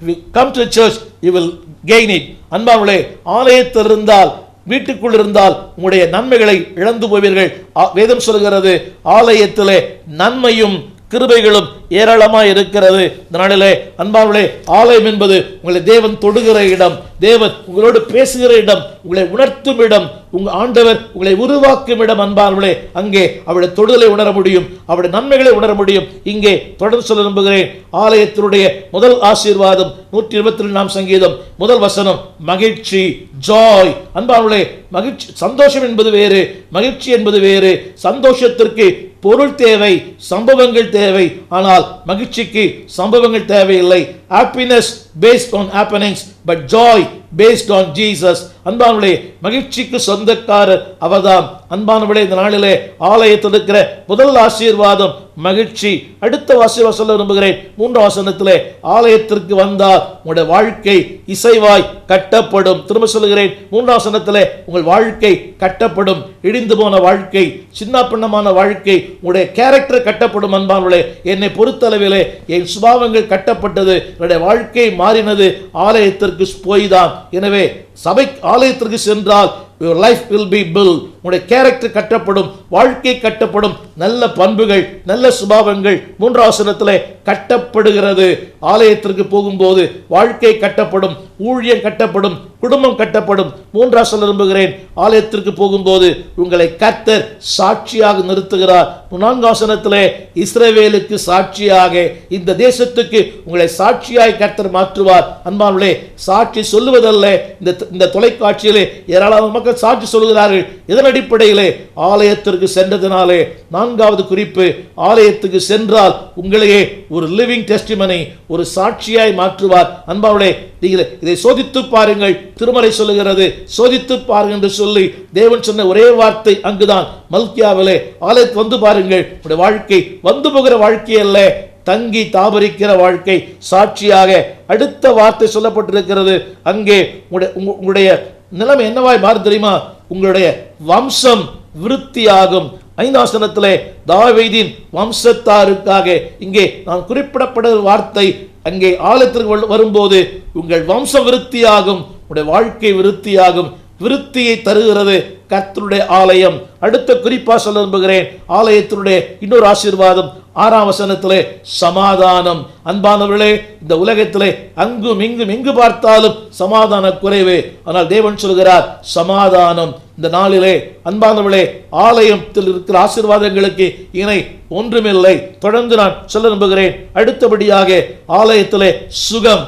if you come to church you will gain it. அன்பானவர்களே, ஆலயத்தில் இருந்தால், வீட்டுக்குள் இருந்தால் உங்களுடைய நன்மைகளை இழந்து போவீர்கள். வேதம் சொல்கிறது, ஆலயத்திலே நன்மையும் கிருபைகளும் ஏராளமாய் இருக்கிறது. இந்த நாளிலே அன்பானவர்களே, ஆலயம் என்பது உங்களை தேவன் தொடுகிற இடம், தேவன் உங்களோடு பேசுகிற இடம், உங்களை உணர்த்தும் இடம், உங்க ஆண்டவர் உங்களை உருவாக்கும் இடம். அன்பானவர்களே, அங்கே அவருடைய தொடுதலை உணர முடியும், அவருடைய நன்மைகளை உணர முடியும். இங்கே தொடர்ந்து சொல்ல விரும்புகிறேன், ஆலயத்தினுடைய முதல் ஆசீர்வாதம் 122 சங்கீதம் முதல் வசனம், மகிழ்ச்சி, ஜாய். அன்பானவர்களே, மகிழ்ச்சி, சந்தோஷம் என்பது வேறு, மகிழ்ச்சி என்பது வேறு. சந்தோஷத்திற்கு பொருள் தேவை, சம்பவங்கள் தேவை. ஆனால் மகிழ்ச்சிக்கு சம்பவங்கள் தேவையில்லை. happiness based on happenings, but joy based on Jesus. அன்பானவர்களே, மகிழ்ச்சிக்கு சொந்தக்காரர் அவர்தான். அன்பானவர்களே, இந்த நாளிலே ஆலயத்தில் இருக்கிற முதல் ஆசீர்வாதம் மகிழ்ச்சி. அடுத்த வாசகம் சொல்ல விரும்புகிறேன். 3ஆம் வசனத்திலே, ஆலயத்திற்கு வந்தால் உங்களுடைய வாழ்க்கை இசைவாய் கட்டப்படும். திரும்ப சொல்லுகிறேன், 3ஆம் வசனத்திலே உங்கள் வாழ்க்கை கட்டப்படும். இடிந்து போன வாழ்க்கை, சின்ன பின்னமான வாழ்க்கை, உங்களுடைய கேரக்டர் கட்டப்படும். அன்பானவர்களே, என்னை பொறுத்தளவிலே என் சுபாவங்கள் கட்டப்பட்டது, என்னுடைய வாழ்க்கை மாறினது ஆலயத்திற்கு போய்தான். எனவே சபை ஆலயத்திற்கு சென்றால் your life will be built. உங்களுடைய கேரக்டர் கட்டப்படும், வாழ்க்கை கட்டப்படும், நல்ல பண்புகள், நல்ல சுபாவங்கள் 3ஆம் வசனத்திலே கட்டப்படுகிறது. ஆலயத்திற்கு போகும்போது வாழ்க்கை கட்டப்படும், ஊழியம் கட்டப்படும், குடும்பம் கட்டப்படும். 3ஆம் சொல்ல விரும்புகிறேன், ஆலயத்திற்கு போகும்போது உங்களை கர்த்தர் சாட்சியாக நிறுத்துகிறார். 4ஆம் வசனத்திலே இஸ்ரவேலுக்கு சாட்சியாக, இந்த தேசத்துக்கு உங்களை சாட்சியாய் கர்த்தர் மாற்றுவார். அன்பானவர்களே, சாட்சி சொல்லுவதல்ல, இந்த தொலைக்காட்சியிலே ஏராளமான மக்கள் சாட்சி சொல்கிறார்கள். இதன் அடிப்படையிலே ஆலயத்திற்கு சென்றதினாலே 4வது குறிப்பு, ஆலயத்துக்கு சென்றால் உங்களையே ஒரு லிவிங் டெஸ்டிமனி, ஒரு சாட்சியாய் மாற்றுவார். அன்பானவர்களே, நீங்கள் இதை சோதித்து பாருங்கள். திருமறை சொல்லுகிறது, சோதித்து பாருங்கள் என்று சொல்லி தேவன் சொன்ன ஒரே வார்த்தை அங்குதான், மல்கியாவிலே. ஆலயத்துக்கு வந்து பாருங்கள். உங்களுடைய வாழ்க்கை வந்து போகிற வாழ்க்கை அல்ல, தங்கி தாபரிக்கிற வாழ்க்கை, சாட்சியாக. அடுத்த வார்த்தை சொல்லப்பட்டிருக்கிறது, அங்கே உங்களுடைய நிலைமை என்னவாய் மாறு தெரியுமா? உங்களுடைய வம்சம் விருத்தியாகும். 5ஆம் வசனத்திலே தாவீதின் வம்சத்தாருக்காக இங்கே நான் குறிப்பிடப்பட்ட வார்த்தை, அங்கே ஆலயத்திற்கு வரும்போது உங்கள் வம்சம் விருத்தியாகும், உங்களுடைய வாழ்க்கை விருத்தியாகும். விருத்தியை தருகிறது கர்த்தருடைய ஆலயம். அடுத்த குறிப்பா சொல்ல விரும்புகிறேன், ஆலயத்தினுடைய இன்னொரு ஆசீர்வாதம் 6ஆம் வசனத்திலே சமாதானம். அன்பானவர்களே, இந்த உலகத்திலே அங்கும் இங்கும் எங்கு பார்த்தாலும் சமாதான குறைவு. ஆனால் தேவன் சொல்கிறார் சமாதானம். இந்த நாளிலே அன்பானவர்களே, ஆலயத்தில் இருக்கிற ஆசீர்வாதங்களுக்கு இணை ஒன்றுமில்லை. தொடர்ந்து நான் சொல்ல விரும்புகிறேன். அடுத்தபடியாக ஆலயத்திலே சுகம்.